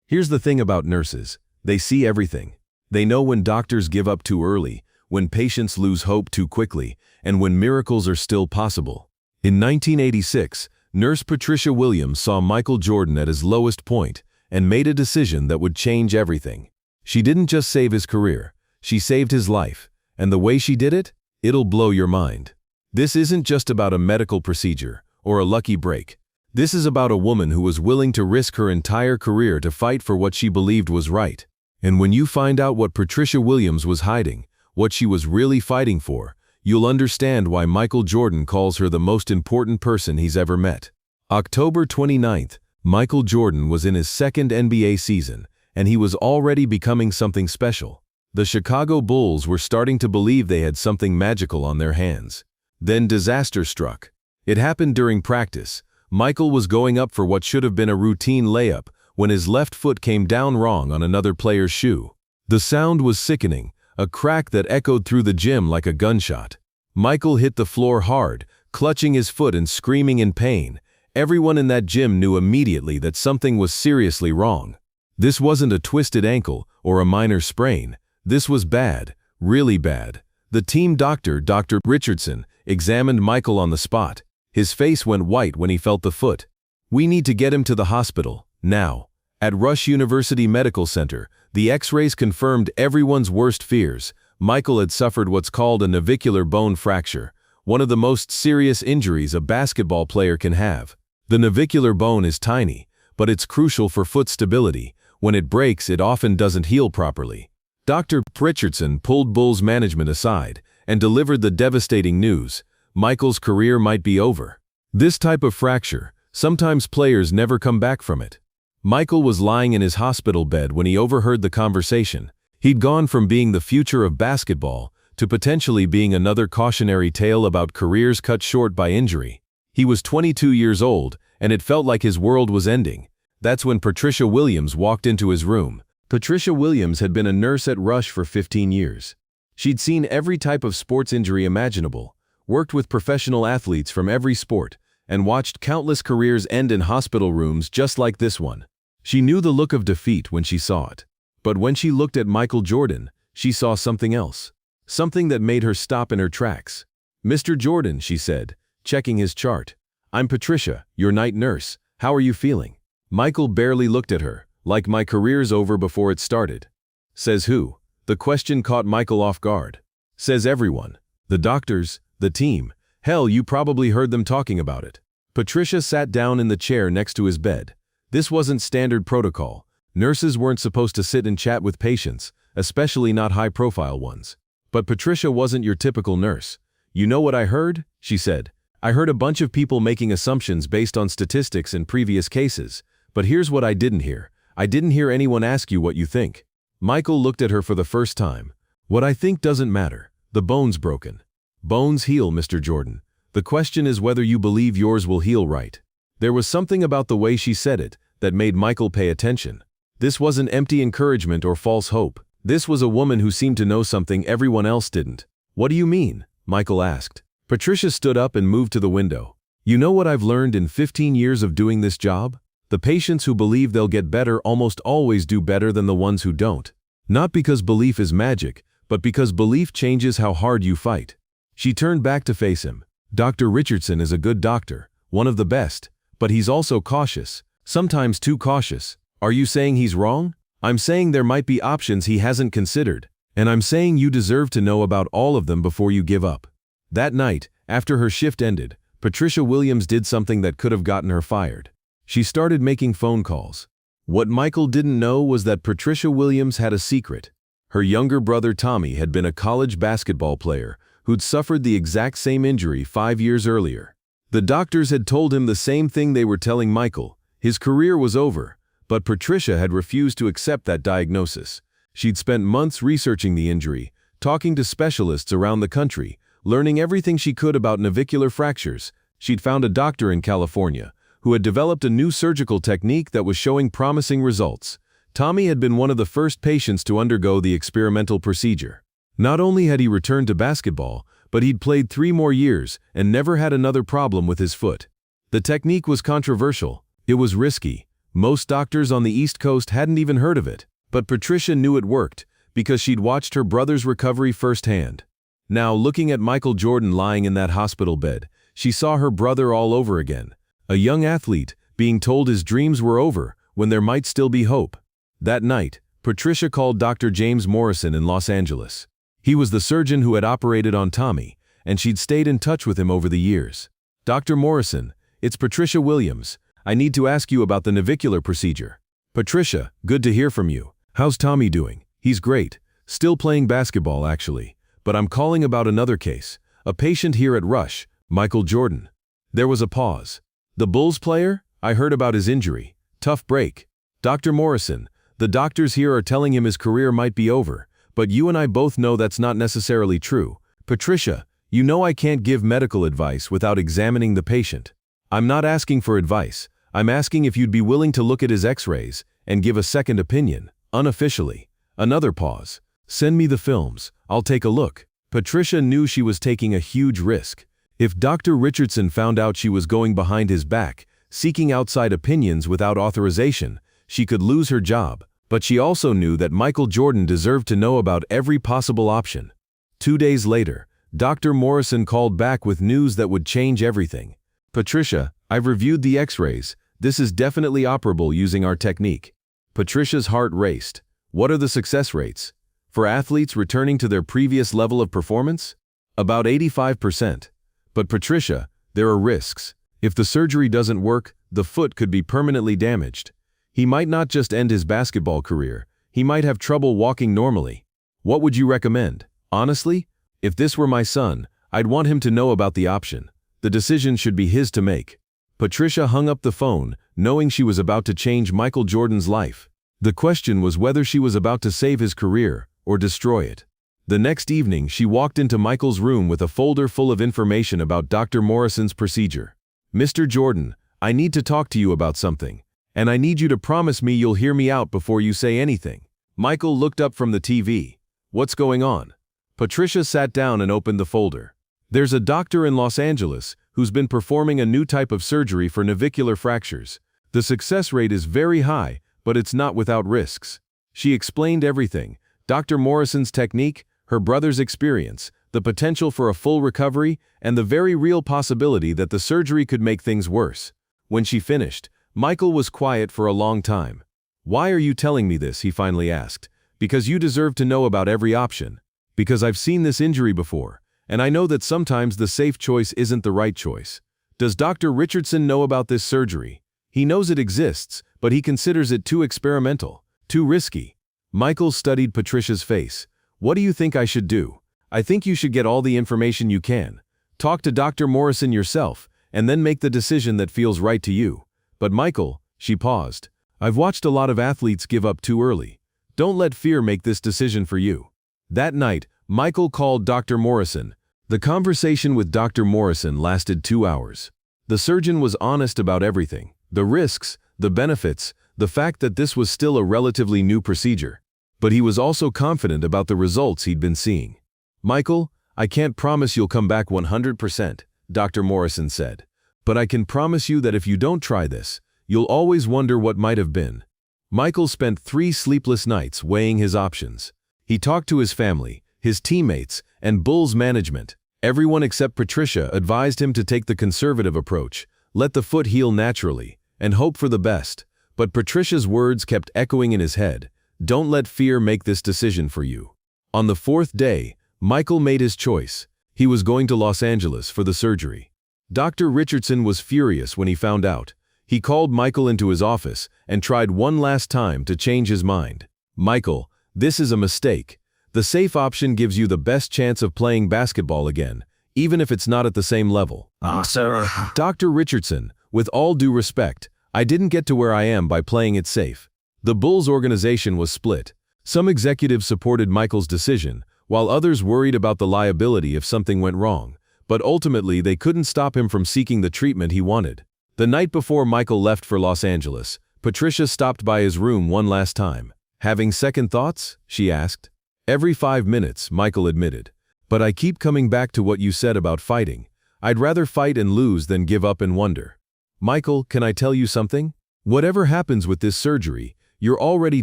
Here's the thing about nurses. They see everything. They know when doctors give up too early, when patients lose hope too quickly, and when miracles are still possible. In 1986, nurse Patricia Williams saw Michael Jordan at his lowest point and made a decision that would change everything. She didn't just save his career, she saved his life. And the way she did it? It'll blow your mind. This isn't just about a medical procedure or a lucky break. This is about a woman who was willing to risk her entire career to fight for what she believed was right. And when you find out what Patricia Williams was hiding, what she was really fighting for, you'll understand why Michael Jordan calls her the most important person he's ever met. October 29th, Michael Jordan was in his second NBA season, and he was already becoming something special. The Chicago Bulls were starting to believe they had something magical on their hands. Then disaster struck. It happened during practice. Michael was going up for what should have been a routine layup when his left foot came down wrong on another player's shoe. The sound was sickening, a crack that echoed through the gym like a gunshot. Michael hit the floor hard, clutching his foot and screaming in pain. Everyone in that gym knew immediately that something was seriously wrong. This wasn't a twisted ankle or a minor sprain. This was bad, really bad. The team doctor, Dr. Richardson, examined Michael on the spot. His face went white when he felt the foot. "We need to get him to the hospital, now." At Rush University Medical Center, the X-rays confirmed everyone's worst fears. Michael had suffered what's called a navicular bone fracture, one of the most serious injuries a basketball player can have. The navicular bone is tiny, but it's crucial for foot stability. When it breaks, it often doesn't heal properly. Dr. Richardson pulled Bulls management aside and delivered the devastating news: Michael's career might be over. This type of fracture, sometimes players never come back from it. Michael was lying in his hospital bed when he overheard the conversation. He'd gone from being the future of basketball to potentially being another cautionary tale about careers cut short by injury. He was 22 years old, and it felt like his world was ending. That's when Patricia Williams walked into his room. Patricia Williams had been a nurse at Rush for 15 years. She'd seen every type of sports injury imaginable, worked with professional athletes from every sport, and watched countless careers end in hospital rooms just like this one. She knew the look of defeat when she saw it. But when she looked at Michael Jordan, she saw something else. Something that made her stop in her tracks. "Mr. Jordan," she said, checking his chart. "I'm Patricia, your night nurse. How are you feeling?" Michael barely looked at her, like "My career's over before it started." Says who? The question caught Michael off guard. Says everyone. The doctors, the team. Hell, you probably heard them talking about it. Patricia sat down in the chair next to his bed. This wasn't standard protocol. Nurses weren't supposed to sit and chat with patients, especially not high-profile ones. But Patricia wasn't your typical nurse. "You know what I heard?" she said. "I heard a bunch of people making assumptions based on statistics in previous cases. But here's what I didn't hear. I didn't hear anyone ask you what you think." Michael looked at her for the first time. "What I think doesn't matter. The bone's broken." "Bones heal, Mr. Jordan. The question is whether you believe yours will heal right." There was something about the way she said it that made Michael pay attention. This wasn't empty encouragement or false hope. This was a woman who seemed to know something everyone else didn't. "What do you mean?" Michael asked. Patricia stood up and moved to the window. "You know what I've learned in 15 years of doing this job? The patients who believe they'll get better almost always do better than the ones who don't. Not because belief is magic, but because belief changes how hard you fight." She turned back to face him. "Dr. Richardson is a good doctor, one of the best, but he's also cautious, sometimes too cautious." "Are you saying he's wrong?" "I'm saying there might be options he hasn't considered, and I'm saying you deserve to know about all of them before you give up." That night, after her shift ended, Patricia Williams did something that could have gotten her fired. She started making phone calls. What Michael didn't know was that Patricia Williams had a secret. Her younger brother Tommy had been a college basketball player who'd suffered the exact same injury 5 years earlier. The doctors had told him the same thing they were telling Michael. His career was over, but Patricia had refused to accept that diagnosis. She'd spent months researching the injury, talking to specialists around the country, learning everything she could about navicular fractures. She'd found a doctor in California who had developed a new surgical technique that was showing promising results. Tommy had been one of the first patients to undergo the experimental procedure. Not only had he returned to basketball, but he'd played 3 more years and never had another problem with his foot. The technique was controversial, it was risky, Most doctors on the East Coast hadn't even heard of it. But Patricia knew it worked because she'd watched her brother's recovery firsthand. Now, looking at Michael Jordan lying in that hospital bed, she saw her brother all over again. A young athlete being told his dreams were over when there might still be hope. That night, Patricia called Dr. James Morrison in Los Angeles. He was the surgeon who had operated on Tommy, and she'd stayed in touch with him over the years. "Dr. Morrison, it's Patricia Williams. I need to ask you about the navicular procedure." "Patricia, good to hear from you. How's Tommy doing?" "He's great. Still playing basketball, actually. But I'm calling about another case. A patient here at Rush, Michael Jordan." There was a pause. "The Bulls player? I heard about his injury. Tough break." "Dr. Morrison, the doctors here are telling him his career might be over, but you and I both know that's not necessarily true. Patricia, you know I can't give medical advice without examining the patient. I'm not asking for advice. I'm asking if you'd be willing to look at his x-rays and give a second opinion, unofficially." Another pause. "Send me the films. I'll take a look." Patricia knew she was taking a huge risk. If Dr. Richardson found out she was going behind his back, seeking outside opinions without authorization, she could lose her job. But she also knew that Michael Jordan deserved to know about every possible option. 2 days later, Dr. Morrison called back with news that would change everything. "Patricia, I've reviewed the x-rays. This is definitely operable using our technique." Patricia's heart raced. "What are the success rates for athletes returning to their previous level of performance?" "About 85%. "But Patricia, there are risks. If the surgery doesn't work, the foot could be permanently damaged. He might not just end his basketball career, he might have trouble walking normally. What would you recommend?" "Honestly, if this were my son, I'd want him to know about the option. The decision should be his to make." Patricia hung up the phone, knowing she was about to change Michael Jordan's life. The question was whether she was about to save his career or destroy it. The next evening, she walked into Michael's room with a folder full of information about Dr. Morrison's procedure. "Mr. Jordan, I need to talk to you about something. And I need you to promise me you'll hear me out before you say anything." Michael looked up from the TV. "What's going on?" Patricia sat down and opened the folder. "There's a doctor in Los Angeles who's been performing a new type of surgery for navicular fractures. The success rate is very high, but it's not without risks." She explained everything: Dr. Morrison's technique, her brother's experience, the potential for a full recovery, and the very real possibility that the surgery could make things worse. When she finished, Michael was quiet for a long time. "Why are you telling me this?" he finally asked. "Because you deserve to know about every option. Because I've seen this injury before, and I know that sometimes the safe choice isn't the right choice." "Does Dr. Richardson know about this surgery?" "He knows it exists, but he considers it too experimental, too risky." Michael studied Patricia's face. "What do you think I should do?" "I think you should get all the information you can. Talk to Dr. Morrison yourself, and then make the decision that feels right to you." "But Michael," she paused, "I've watched a lot of athletes give up too early. Don't let fear make this decision for you." That night, Michael called Dr. Morrison. The conversation with Dr. Morrison lasted 2 hours. The surgeon was honest about everything: the risks, the benefits, the fact that this was still a relatively new procedure. But he was also confident about the results he'd been seeing. "Michael, I can't promise you'll come back 100%, Dr. Morrison said. "But I can promise you that if you don't try this, you'll always wonder what might have been." Michael spent 3 sleepless nights weighing his options. He talked to his family, his teammates, and Bulls management. Everyone except Patricia advised him to take the conservative approach, let the foot heal naturally, and hope for the best. But Patricia's words kept echoing in his head: "Don't let fear make this decision for you." On the 4th day, Michael made his choice. He was going to Los Angeles for the surgery. Dr. Richardson was furious when he found out. He called Michael into his office and tried one last time to change his mind. "Michael, this is a mistake. The safe option gives you the best chance of playing basketball again, even if it's not at the same level." Sir. "Dr. Richardson, with all due respect, I didn't get to where I am by playing it safe." The Bulls organization was split. Some executives supported Michael's decision, while others worried about the liability if something went wrong. But ultimately, they couldn't stop him from seeking the treatment he wanted. The night before Michael left for Los Angeles, Patricia stopped by his room one last time. "Having second thoughts?" she asked. "Every 5 minutes," Michael admitted. "But I keep coming back to what you said about fighting. I'd rather fight and lose than give up and wonder." "Michael, can I tell you something?" Whatever happens with this surgery, you're already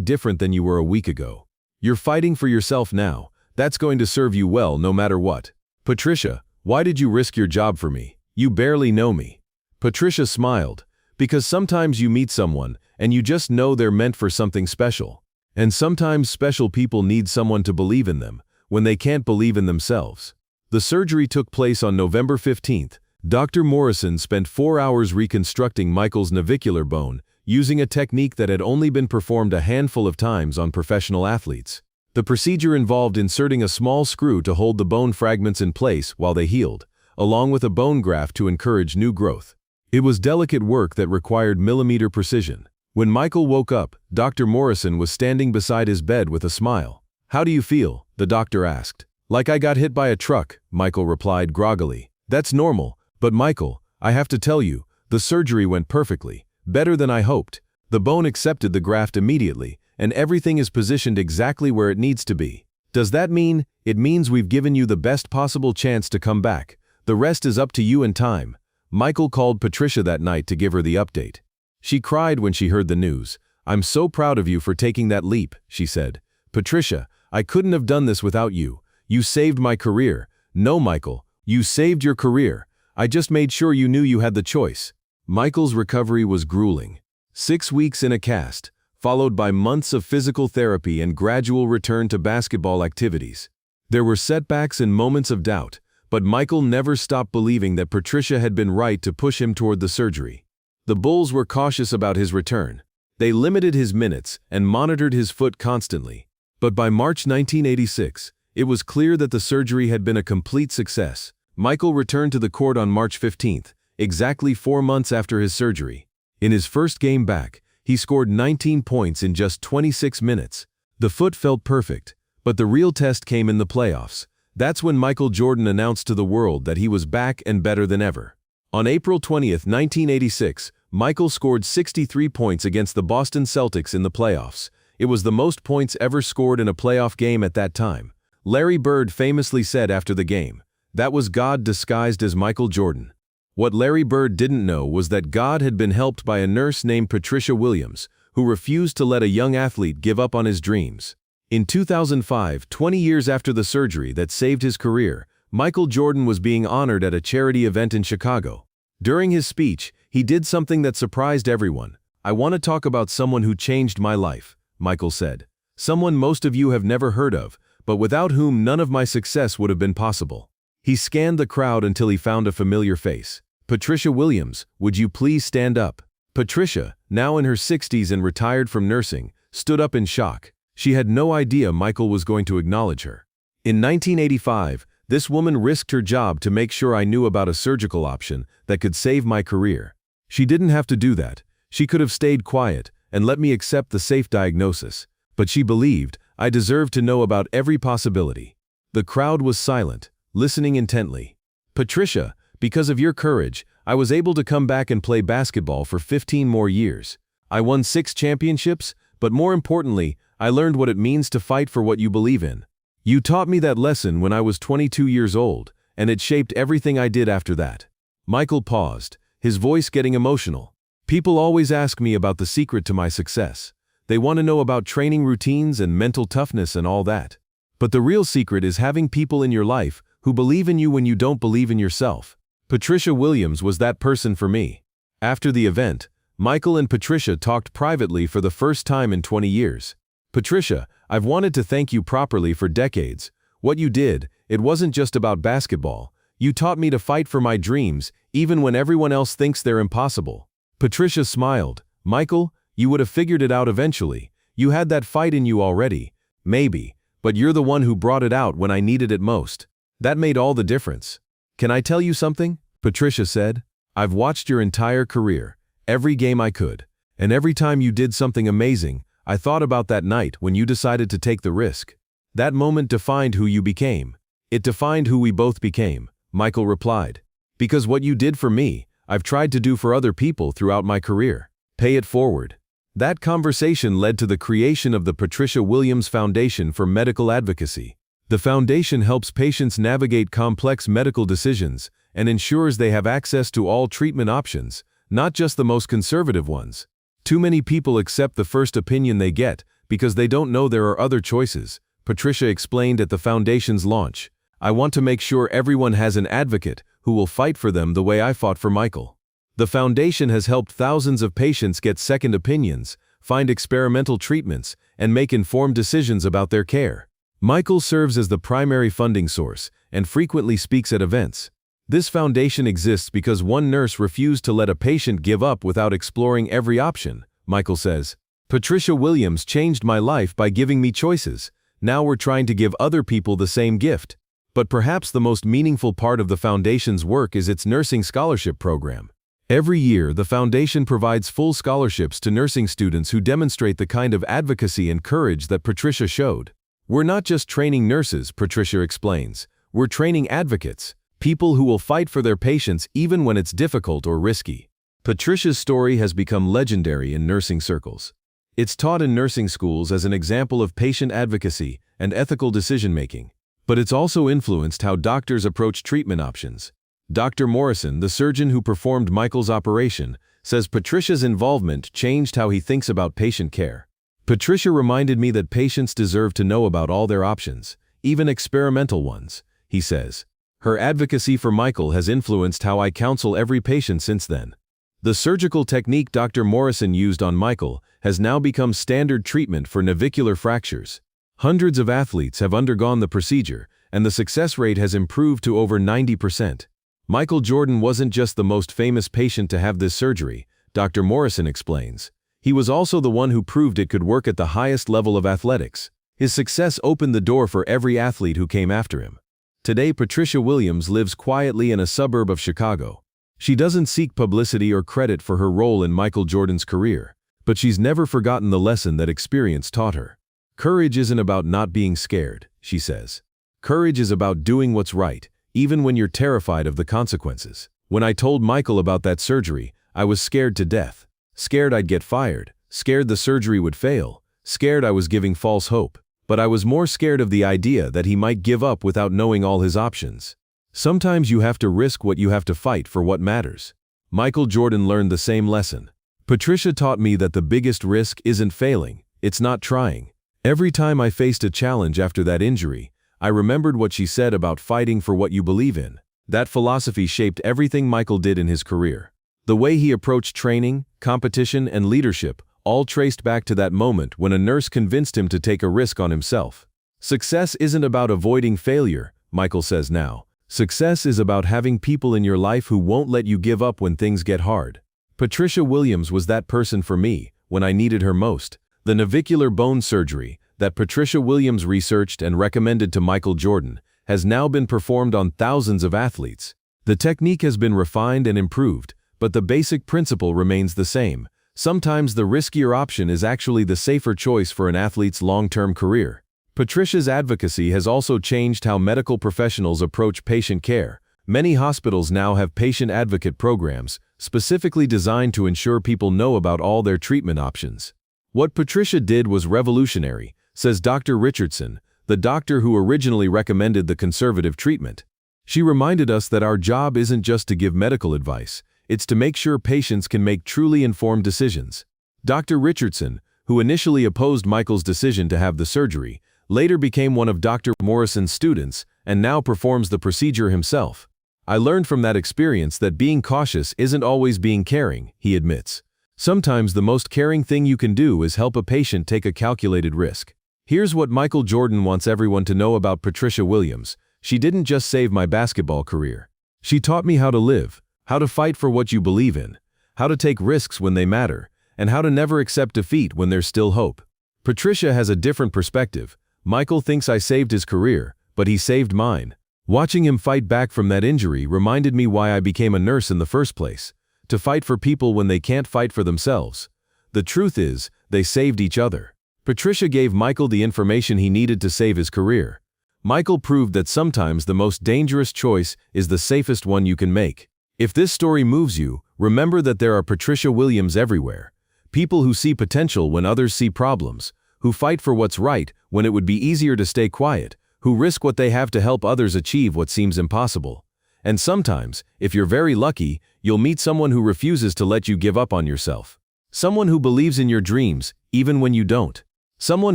different than you were a week ago. You're fighting for yourself now. That's going to serve you well no matter what. Patricia, why did you risk your job for me? You barely know me. Patricia smiled. Because sometimes you meet someone and you just know they're meant for something special. And sometimes special people need someone to believe in them when they can't believe in themselves. The surgery took place on November 15th. Dr. Morrison spent 4 hours reconstructing Michael's navicular bone using a technique that had only been performed a handful of times on professional athletes. The procedure involved inserting a small screw to hold the bone fragments in place while they healed, along with a bone graft to encourage new growth. It was delicate work that required millimeter precision. When Michael woke up, Dr. Morrison was standing beside his bed with a smile. "How do you feel?" the doctor asked. "Like I got hit by a truck," Michael replied groggily. "That's normal, but Michael, I have to tell you, the surgery went perfectly, better than I hoped. The bone accepted the graft immediately, and everything is positioned exactly where it needs to be." "Does that mean?" "It means we've given you the best possible chance to come back. The rest is up to you and time." Michael called Patricia that night to give her the update. She cried when she heard the news. "I'm so proud of you for taking that leap," she said. "Patricia, I couldn't have done this without you. You saved my career." "No, Michael, you saved your career. I just made sure you knew you had the choice." Michael's recovery was grueling. 6 weeks in a cast, followed by months of physical therapy and gradual return to basketball activities. There were setbacks and moments of doubt, but Michael never stopped believing that Patricia had been right to push him toward the surgery. The Bulls were cautious about his return. They limited his minutes and monitored his foot constantly. But by March 1986, it was clear that the surgery had been a complete success. Michael returned to the court on March 15th, exactly 4 months after his surgery. In his first game back, he scored 19 points in just 26 minutes. The foot felt perfect, but the real test came in the playoffs. That's when Michael Jordan announced to the world that he was back and better than ever. On April 20th, 1986, Michael scored 63 points against the Boston Celtics in the playoffs. It was the most points ever scored in a playoff game at that time. Larry Bird famously said after the game, "That was God disguised as Michael Jordan." What Larry Bird didn't know was that God had been helped by a nurse named Patricia Williams, who refused to let a young athlete give up on his dreams. In 2005, 20 years after the surgery that saved his career, Michael Jordan was being honored at a charity event in Chicago. During his speech, he did something that surprised everyone. "I want to talk about someone who changed my life," Michael said. "Someone most of you have never heard of, but without whom none of my success would have been possible." He scanned the crowd until he found a familiar face. "Patricia Williams, would you please stand up?" Patricia, now in her 60s and retired from nursing, stood up in shock. She had no idea Michael was going to acknowledge her. "In 1985, this woman risked her job to make sure I knew about a surgical option that could save my career. She didn't have to do that. She could have stayed quiet and let me accept the safe diagnosis. But she believed I deserved to know about every possibility." The crowd was silent, listening intently. "Patricia, because of your courage, I was able to come back and play basketball for 15 more years. I won 6 championships, but more importantly, I learned what it means to fight for what you believe in. You taught me that lesson when I was 22 years old, and it shaped everything I did after that." Michael paused, his voice getting emotional. "People always ask me about the secret to my success. They want to know about training routines and mental toughness and all that. But the real secret is having people in your life who believe in you when you don't believe in yourself. Patricia Williams was that person for me." After the event, Michael and Patricia talked privately for the first time in 20 years. "Patricia, I've wanted to thank you properly for decades. What you did, it wasn't just about basketball. You taught me to fight for my dreams, even when everyone else thinks they're impossible." Patricia smiled. "Michael, you would have figured it out eventually. You had that fight in you already. Maybe, but you're the one who brought it out when I needed it most. That made all the difference." "Can I tell you something?" Patricia said. "I've watched your entire career, every game I could, and every time you did something amazing, I thought about that night when you decided to take the risk. That moment defined who you became." "It defined who we both became," Michael replied. "Because what you did for me, I've tried to do for other people throughout my career. Pay it forward." That conversation led to the creation of the Patricia Williams Foundation for Medical Advocacy. The foundation helps patients navigate complex medical decisions and ensures they have access to all treatment options, not just the most conservative ones. Too many people accept the first opinion they get because they don't know there are other choices. Patricia explained at the foundation's launch, "I want to make sure everyone has an advocate who will fight for them the way I fought for Michael." The foundation has helped thousands of patients get second opinions, find experimental treatments, and make informed decisions about their care. Michael serves as the primary funding source and frequently speaks at events. This foundation exists because one nurse refused to let a patient give up without exploring every option, Michael says. "Patricia Williams changed my life by giving me choices. Now we're trying to give other people the same gift." But perhaps the most meaningful part of the foundation's work is its nursing scholarship program. Every year, the foundation provides full scholarships to nursing students who demonstrate the kind of advocacy and courage that Patricia showed. "We're not just training nurses," Patricia explains. "We're training advocates, people who will fight for their patients even when it's difficult or risky." Patricia's story has become legendary in nursing circles. It's taught in nursing schools as an example of patient advocacy and ethical decision-making. But it's also influenced how doctors approach treatment options. Dr. Morrison, the surgeon who performed Michael's operation, says Patricia's involvement changed how he thinks about patient care. "Patricia reminded me that patients deserve to know about all their options, even experimental ones," he says. "Her advocacy for Michael has influenced how I counsel every patient since then." The surgical technique Dr. Morrison used on Michael has now become standard treatment for navicular fractures. Hundreds of athletes have undergone the procedure, and the success rate has improved to over 90%. Michael Jordan wasn't just the most famous patient to have this surgery, Dr. Morrison explains. He was also the one who proved it could work at the highest level of athletics. His success opened the door for every athlete who came after him. Today, Patricia Williams lives quietly in a suburb of Chicago. She doesn't seek publicity or credit for her role in Michael Jordan's career, but she's never forgotten the lesson that experience taught her. "Courage isn't about not being scared," she says. "Courage is about doing what's right, even when you're terrified of the consequences." "When I told Michael about that surgery, I was scared to death. Scared I'd get fired, scared the surgery would fail, scared I was giving false hope. But I was more scared of the idea that he might give up without knowing all his options." Sometimes you have to risk what you have to fight for what matters. Michael Jordan learned the same lesson. "Patricia taught me that the biggest risk isn't failing, it's not trying." Every time I faced a challenge after that injury, I remembered what she said about fighting for what you believe in. That philosophy shaped everything Michael did in his career. The way he approached training, competition, and leadership all traced back to that moment when a nurse convinced him to take a risk on himself. "Success isn't about avoiding failure," Michael says now. "Success is about having people in your life who won't let you give up when things get hard." Patricia Williams was that person for me when I needed her most. The navicular bone surgery that Patricia Williams researched and recommended to Michael Jordan has now been performed on thousands of athletes. The technique has been refined and improved, but the basic principle remains the same. Sometimes the riskier option is actually the safer choice for an athlete's long-term career. Patricia's advocacy has also changed how medical professionals approach patient care. Many hospitals now have patient advocate programs, specifically designed to ensure people know about all their treatment options. "What Patricia did was revolutionary," says Dr. Richardson, the doctor who originally recommended the conservative treatment. "She reminded us that our job isn't just to give medical advice, it's to make sure patients can make truly informed decisions." Dr. Richardson, who initially opposed Michael's decision to have the surgery, later became one of Dr. Morrison's students and now performs the procedure himself. "I learned from that experience that being cautious isn't always being caring," he admits. "Sometimes the most caring thing you can do is help a patient take a calculated risk." Here's what Michael Jordan wants everyone to know about Patricia Williams. "She didn't just save my basketball career. She taught me how to live, how to fight for what you believe in, how to take risks when they matter, and how to never accept defeat when there's still hope." Patricia has a different perspective. "Michael thinks I saved his career, but he saved mine. Watching him fight back from that injury reminded me why I became a nurse in the first place. To fight for people when they can't fight for themselves. The truth is, they saved each other." Patricia gave Michael the information he needed to save his career. Michael proved that sometimes the most dangerous choice is the safest one you can make. If this story moves you, remember that there are Patricia Williams everywhere. People who see potential when others see problems, who fight for what's right when it would be easier to stay quiet, who risk what they have to help others achieve what seems impossible. And sometimes, if you're very lucky, you'll meet someone who refuses to let you give up on yourself. Someone who believes in your dreams, even when you don't. Someone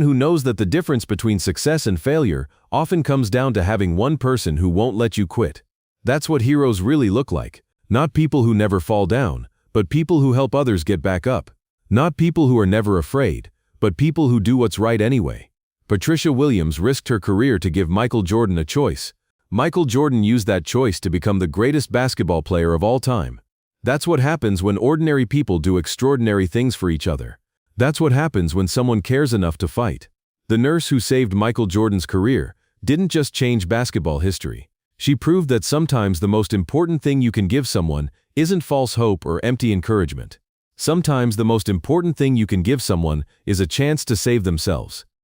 who knows that the difference between success and failure often comes down to having one person who won't let you quit. That's what heroes really look like. Not people who never fall down, but people who help others get back up. Not people who are never afraid, but people who do what's right anyway. Patricia Williams risked her career to give Michael Jordan a choice. Michael Jordan used that choice to become the greatest basketball player of all time. That's what happens when ordinary people do extraordinary things for each other. That's what happens when someone cares enough to fight. The nurse who saved Michael Jordan's career didn't just change basketball history. She proved that sometimes the most important thing you can give someone isn't false hope or empty encouragement. Sometimes the most important thing you can give someone is a chance to save themselves.